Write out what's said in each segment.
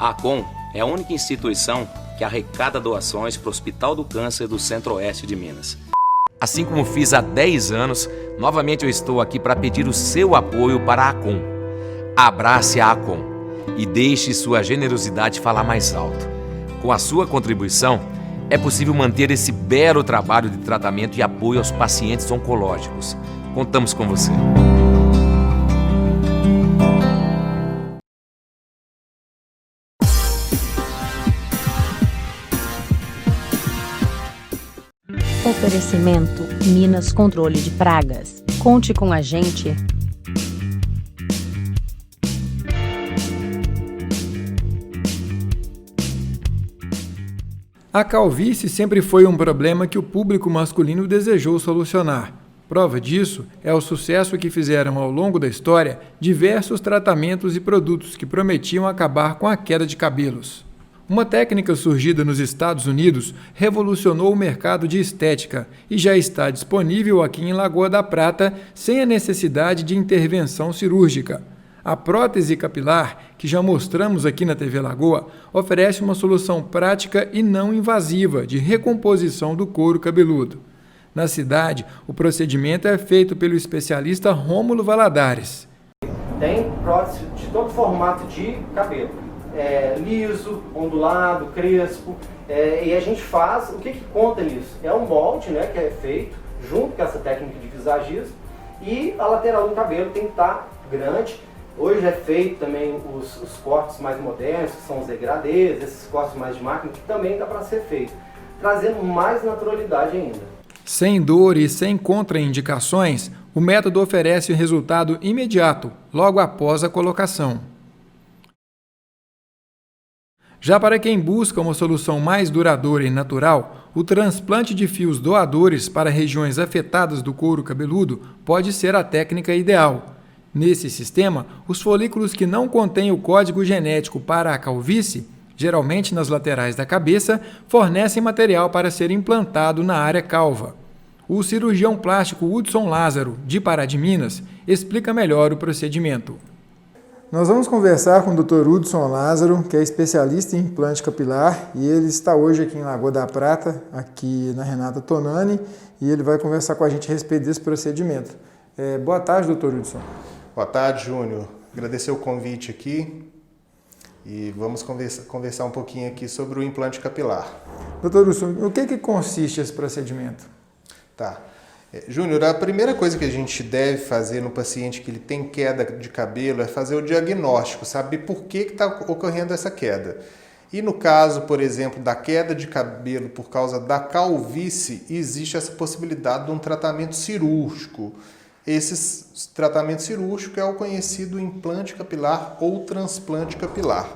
A ACOM é a única instituição que arrecada doações para o Hospital do Câncer do Centro-Oeste de Minas. Assim como fiz há 10 anos, novamente eu estou aqui para pedir o seu apoio para a ACOM. Abrace a ACOM e deixe sua generosidade falar mais alto. Com a sua contribuição, é possível manter esse belo trabalho de tratamento e apoio aos pacientes oncológicos. Contamos com você. Oferecimento Minas Controle de Pragas. Conte com a gente. A calvície sempre foi um problema que o público masculino desejou solucionar. Prova disso é o sucesso que fizeram ao longo da história diversos tratamentos e produtos que prometiam acabar com a queda de cabelos. Uma técnica surgida nos Estados Unidos revolucionou o mercado de estética e já está disponível aqui em Lagoa da Prata sem a necessidade de intervenção cirúrgica. A prótese capilar, que já mostramos aqui na TV Lagoa, oferece uma solução prática e não invasiva de recomposição do couro cabeludo. Na cidade, o procedimento é feito pelo especialista Rômulo Valadares. Tem prótese de todo formato de cabelo. Liso, ondulado, crespo, e a gente faz, o que conta nisso? É um molde, né, que é feito junto com essa técnica de visagismo, e a lateral do cabelo tem que estar grande. Hoje é feito também os cortes mais modernos, que são os degradês, esses cortes mais de máquina, que também dá para ser feito, trazendo mais naturalidade ainda. Sem dor e sem contraindicações, o método oferece um resultado imediato, logo após a colocação. Já para quem busca uma solução mais duradoura e natural, o transplante de fios doadores para regiões afetadas do couro cabeludo pode ser a técnica ideal. Nesse sistema, os folículos que não contêm o código genético para a calvície, geralmente nas laterais da cabeça, fornecem material para ser implantado na área calva. O cirurgião plástico Hudson Lázaro, de Pará de Minas, explica melhor o procedimento. Nós vamos conversar com o Dr. Hudson Lázaro, que é especialista em implante capilar, e ele está hoje aqui em Lagoa da Prata, aqui na Renata Tonani, e ele vai conversar com a gente a respeito desse procedimento. Boa tarde, Dr. Hudson. Boa tarde, Júnior. Agradecer o convite aqui e vamos conversar um pouquinho aqui sobre o implante capilar. Dr. Hudson, o que consiste esse procedimento? Tá. Júnior, a primeira coisa que a gente deve fazer no paciente que ele tem queda de cabelo é fazer o diagnóstico, saber por que está ocorrendo essa queda. E no caso, por exemplo, da queda de cabelo por causa da calvície, existe essa possibilidade de um tratamento cirúrgico. Esse tratamento cirúrgico é o conhecido implante capilar ou transplante capilar.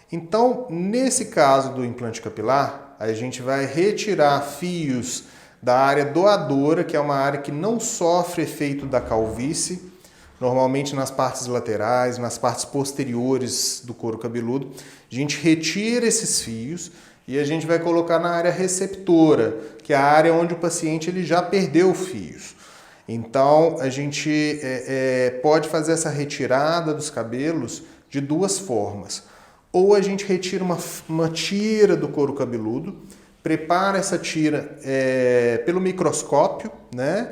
Então, nesse caso do implante capilar, a gente vai retirar fios da área doadora, que é uma área que não sofre efeito da calvície, normalmente nas partes laterais, nas partes posteriores do couro cabeludo. A gente retira esses fios e a gente vai colocar na área receptora, que é a área onde o paciente ele já perdeu fios. Então, a gente pode fazer essa retirada dos cabelos de duas formas. Ou a gente retira uma tira do couro cabeludo, prepara essa tira pelo microscópio, né?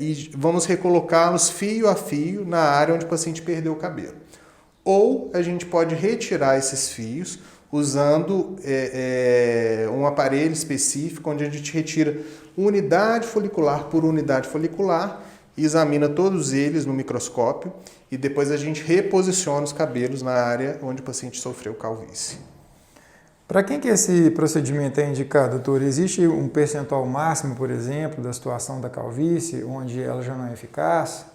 E vamos recolocá-los fio a fio na área onde o paciente perdeu o cabelo. Ou a gente pode retirar esses fios usando um aparelho específico onde a gente retira unidade folicular por unidade folicular, examina todos eles no microscópio e depois a gente reposiciona os cabelos na área onde o paciente sofreu calvície. Para quem que esse procedimento é indicado, doutor? Existe um percentual máximo, por exemplo, da situação da calvície, onde ela já não é eficaz?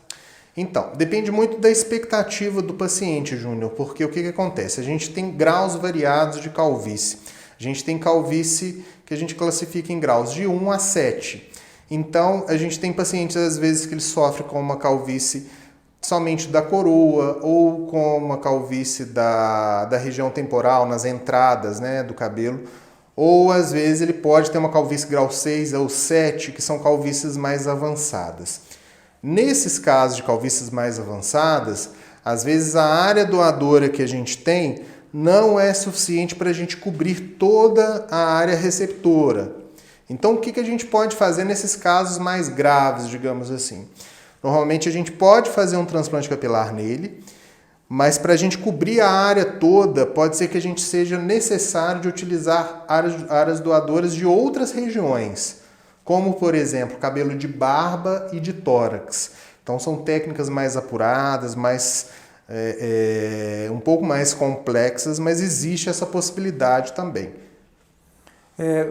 Então, depende muito da expectativa do paciente, Júnior, porque o que acontece? A gente tem graus variados de calvície. A gente tem calvície que a gente classifica em graus de 1 a 7. Então, a gente tem pacientes, às vezes, que eles sofrem com uma calvície somente da coroa ou com uma calvície da região temporal, nas entradas, né, do cabelo. Ou, às vezes, ele pode ter uma calvície grau 6 ou 7, que são calvícies mais avançadas. Nesses casos de calvícies mais avançadas, às vezes a área doadora que a gente tem não é suficiente para a gente cobrir toda a área receptora. Então, o que a gente pode fazer nesses casos mais graves, digamos assim? Normalmente, a gente pode fazer um transplante capilar nele, mas para a gente cobrir a área toda, pode ser que a gente seja necessário de utilizar áreas doadoras de outras regiões, como, por exemplo, cabelo de barba e de tórax. Então, são técnicas mais apuradas, um pouco mais complexas, mas existe essa possibilidade também.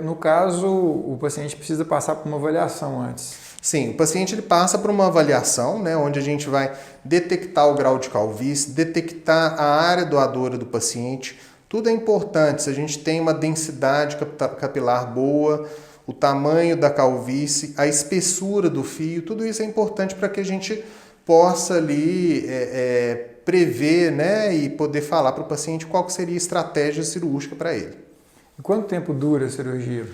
No caso, o paciente precisa passar por uma avaliação antes. Sim, o paciente ele passa por uma avaliação, né, onde a gente vai detectar o grau de calvície, detectar a área doadora do paciente. Tudo é importante, se a gente tem uma densidade capilar boa, o tamanho da calvície, a espessura do fio, tudo isso é importante para que a gente possa ali prever, né, e poder falar para o paciente qual que seria a estratégia cirúrgica para ele. E quanto tempo dura a cirurgia?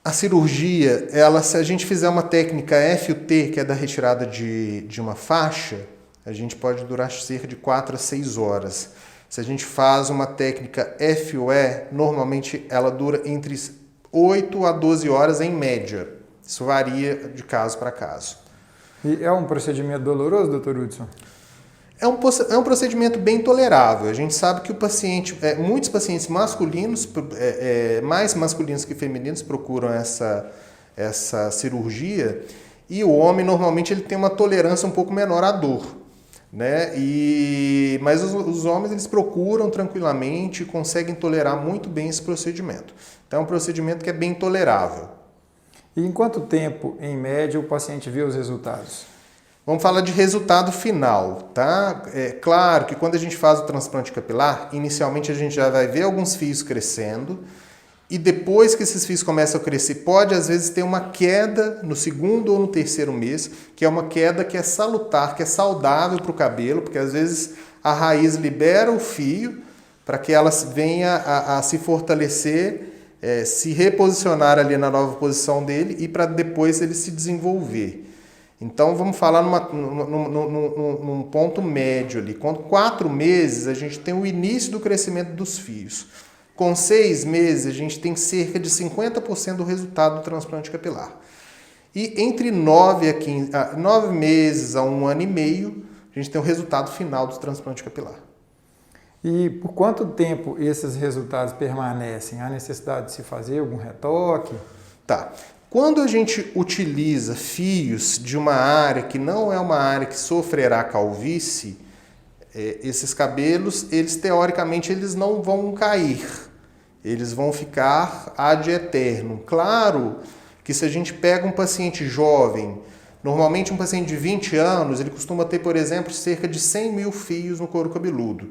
A cirurgia, se a gente fizer uma técnica FUT, que é da retirada de uma faixa, a gente pode durar cerca de 4 a 6 horas. Se a gente faz uma técnica FUE, normalmente ela dura entre 8 a 12 horas em média. Isso varia de caso para caso. E é um procedimento doloroso, Dr. Hudson? É um procedimento bem tolerável. A gente sabe que o paciente, muitos pacientes masculinos, mais masculinos que femininos, procuram essa cirurgia, e o homem normalmente ele tem uma tolerância um pouco menor à dor, né? Mas os homens eles procuram tranquilamente e conseguem tolerar muito bem esse procedimento. Então é um procedimento que é bem tolerável. E em quanto tempo, em média, o paciente vê os resultados? Vamos falar de resultado final, tá? É claro que quando a gente faz o transplante capilar, inicialmente a gente já vai ver alguns fios crescendo e depois que esses fios começam a crescer, pode às vezes ter uma queda no segundo ou no terceiro mês, que é uma queda que é salutar, que é saudável para o cabelo, porque às vezes a raiz libera o fio para que ela venha a se fortalecer, se reposicionar ali na nova posição dele e para depois ele se desenvolver. Então, vamos falar num ponto médio ali. Com 4 meses, a gente tem o início do crescimento dos fios. Com 6 meses, a gente tem cerca de 50% do resultado do transplante capilar. E entre 9 meses a 1 ano e meio, a gente tem o resultado final do transplante capilar. E por quanto tempo esses resultados permanecem? Há necessidade de se fazer algum retoque? Tá. Quando a gente utiliza fios de uma área que não é uma área que sofrerá calvície, esses cabelos, teoricamente, eles não vão cair. Eles vão ficar ad eternum. Claro que se a gente pega um paciente jovem, normalmente um paciente de 20 anos, ele costuma ter, por exemplo, cerca de 100 mil fios no couro cabeludo.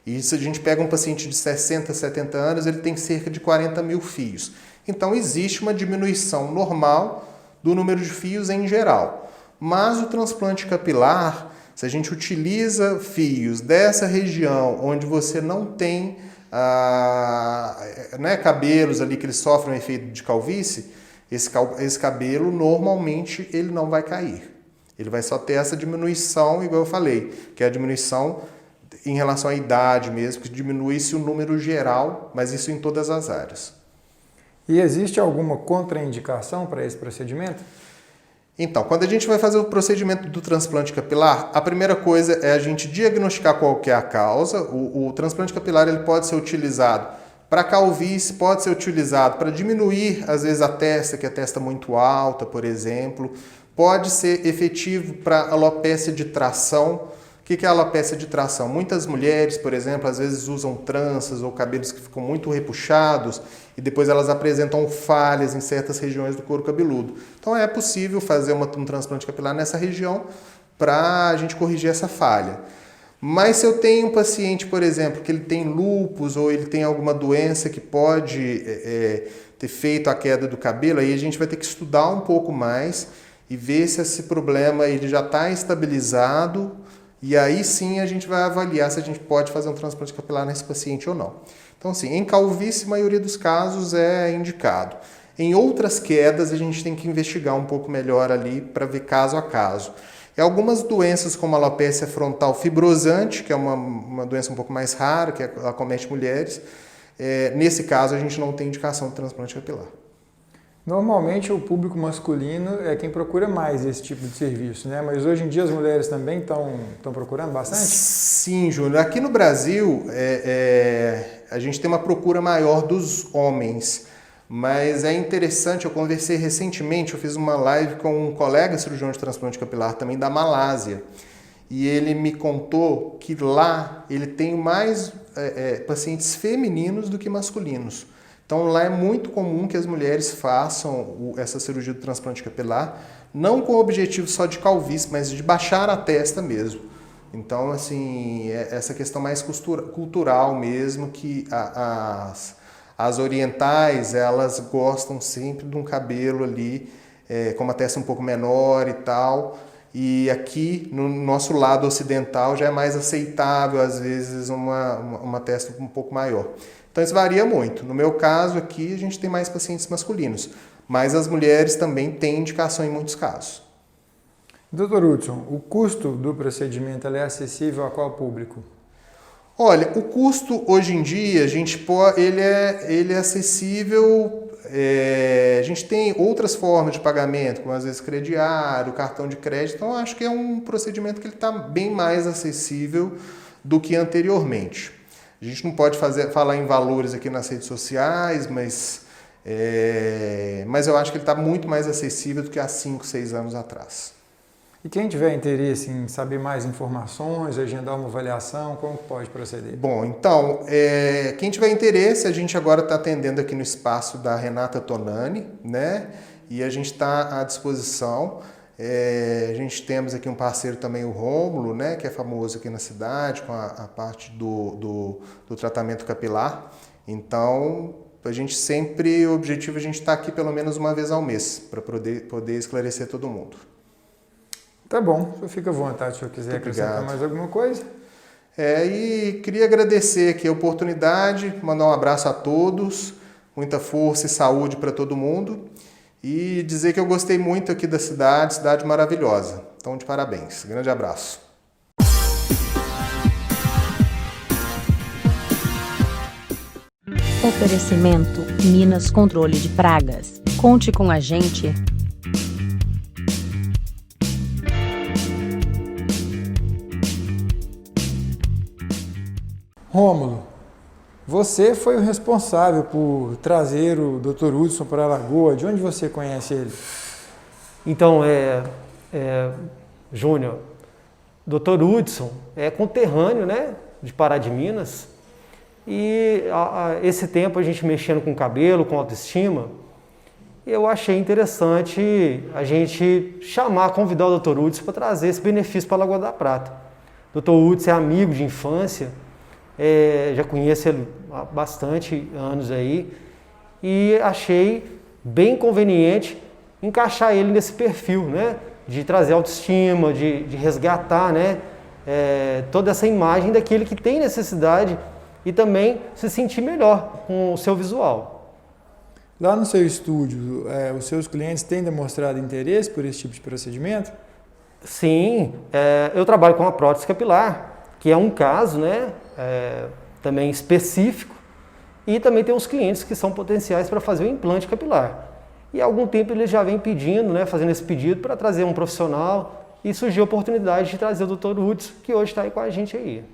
E se a gente pega um paciente de 60, 70 anos, ele tem cerca de 40 mil fios. Então, existe uma diminuição normal do número de fios em geral. Mas o transplante capilar, se a gente utiliza fios dessa região onde você não tem cabelos ali que eles sofrem o efeito de calvície, esse cabelo normalmente ele não vai cair. Ele vai só ter essa diminuição, igual eu falei, que é a diminuição em relação à idade mesmo, que diminui-se o número geral, mas isso em todas as áreas. E existe alguma contraindicação para esse procedimento? Então, quando a gente vai fazer o procedimento do transplante capilar, a primeira coisa é a gente diagnosticar qual que é a causa. O transplante capilar ele pode ser utilizado para calvície, pode ser utilizado para diminuir, às vezes, a testa, que é a testa muito alta, por exemplo. Pode ser efetivo para alopécia de tração. O que é a alopécia de tração? Muitas mulheres, por exemplo, às vezes usam tranças ou cabelos que ficam muito repuxados e depois elas apresentam falhas em certas regiões do couro cabeludo. Então é possível fazer um transplante capilar nessa região para a gente corrigir essa falha. Mas se eu tenho um paciente, por exemplo, que ele tem lúpus ou ele tem alguma doença que pode ter feito a queda do cabelo, aí a gente vai ter que estudar um pouco mais e ver se esse problema ele já está estabilizado. E aí sim a gente vai avaliar se a gente pode fazer um transplante capilar nesse paciente ou não. Então, assim, em calvície, a maioria dos casos é indicado. Em outras quedas, a gente tem que investigar um pouco melhor ali para ver caso a caso. E algumas doenças, como a alopecia frontal fibrosante, que é uma doença um pouco mais rara, que ela acomete mulheres, nesse caso a gente não tem indicação de transplante capilar. Normalmente o público masculino é quem procura mais esse tipo de serviço, né? Mas hoje em dia as mulheres também estão procurando bastante? Sim, Júnior. Aqui no Brasil, a gente tem uma procura maior dos homens, mas é interessante, eu conversei recentemente, eu fiz uma live com um colega cirurgião de transplante capilar também da Malásia, e ele me contou que lá ele tem mais pacientes femininos do que masculinos. Então lá é muito comum que as mulheres façam essa cirurgia do transplante capilar, não com o objetivo só de calvície, mas de baixar a testa mesmo. Então, assim, essa questão mais cultural mesmo, que as orientais, elas gostam sempre de um cabelo ali, com uma testa um pouco menor e tal. E aqui, no nosso lado ocidental, já é mais aceitável, às vezes, uma testa um pouco maior. Então, isso varia muito. No meu caso aqui, a gente tem mais pacientes masculinos, mas as mulheres também têm indicação em muitos casos. Dr. Hudson, o custo do procedimento é acessível a qual público? Olha, o custo hoje em dia, ele é acessível, a gente tem outras formas de pagamento, como às vezes crediário, cartão de crédito, então acho que é um procedimento que está bem mais acessível do que anteriormente. A gente não pode falar em valores aqui nas redes sociais, mas eu acho que ele está muito mais acessível do que há 5, 6 anos atrás. E quem tiver interesse em saber mais informações, agendar uma avaliação, como pode proceder? Bom, então, quem tiver interesse, a gente agora está atendendo aqui no espaço da Renata Tonani, né? E a gente está à disposição. A gente temos aqui um parceiro também, o Rômulo, né, que é famoso aqui na cidade, com a parte do tratamento capilar. Então, o objetivo é a gente estar aqui pelo menos uma vez ao mês, para poder esclarecer todo mundo. Tá bom, o senhor fica à vontade se o senhor quiser acrescentar mais alguma coisa. E queria agradecer aqui a oportunidade, mandar um abraço a todos, muita força e saúde para todo mundo. E dizer que eu gostei muito aqui da cidade maravilhosa. Então, de parabéns. Grande abraço. Oferecimento Minas Controle de Pragas. Conte com a gente. Rômulo, você foi o responsável por trazer o Dr. Hudson para a Lagoa. De onde você conhece ele? Então, Júnior, Dr. Hudson é conterrâneo, né, de Pará de Minas. E esse tempo a gente mexendo com cabelo, com autoestima, eu achei interessante a gente convidar o Dr. Hudson para trazer esse benefício para a Lagoa da Prata. O Dr. Hudson é amigo de infância. Já conheço ele há bastante anos aí e achei bem conveniente encaixar ele nesse perfil, né, de trazer autoestima, de resgatar, né, toda essa imagem daquele que tem necessidade e também se sentir melhor com o seu visual. Lá no seu estúdio, os seus clientes têm demonstrado interesse por esse tipo de procedimento? Sim, eu trabalho com a prótese capilar, que é um caso, né, também específico, e também tem uns clientes que são potenciais para fazer o implante capilar. E há algum tempo eles já vêm pedindo, né, fazendo esse pedido para trazer um profissional, e surgiu a oportunidade de trazer o Dr. Hudson, que hoje está aí com a gente aí.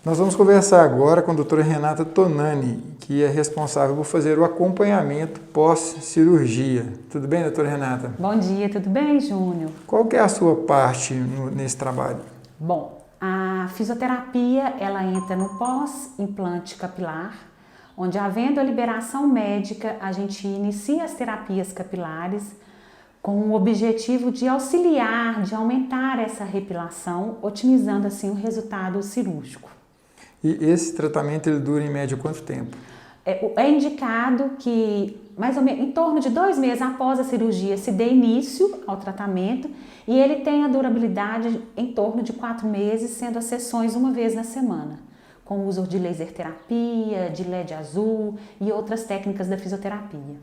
Nós vamos conversar agora com a doutora Renata Tonani, que é responsável por fazer o acompanhamento pós-cirurgia. Tudo bem, doutora Renata? Bom dia, tudo bem, Júnior? Qual que é a sua parte nesse trabalho? Bom, a fisioterapia, ela entra no pós-implante capilar, onde, havendo a liberação médica, a gente inicia as terapias capilares com o objetivo de auxiliar, de aumentar essa repilação, otimizando assim o resultado cirúrgico. E esse tratamento ele dura em média quanto tempo? É indicado que mais ou menos em torno de 2 meses após a cirurgia se dê início ao tratamento e ele tem a durabilidade em torno de 4 meses, sendo as sessões uma vez na semana, com o uso de laser terapia, de LED azul e outras técnicas da fisioterapia.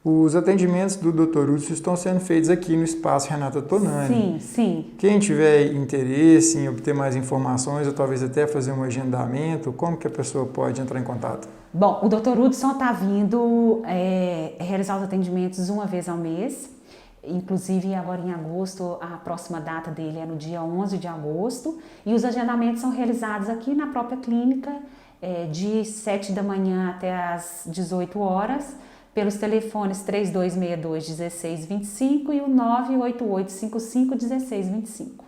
Os atendimentos do Dr. Hudson estão sendo feitos aqui no Espaço Renata Tonani. Sim, sim. Quem tiver interesse em obter mais informações ou talvez até fazer um agendamento, como que a pessoa pode entrar em contato? Bom, o Dr. Hudson está vindo realizar os atendimentos uma vez ao mês. Inclusive, agora em agosto, a próxima data dele é no dia 11 de agosto. E os agendamentos são realizados aqui na própria clínica, de 7 da manhã até as 18 horas, pelos telefones 3262-1625 e o 98855-1625.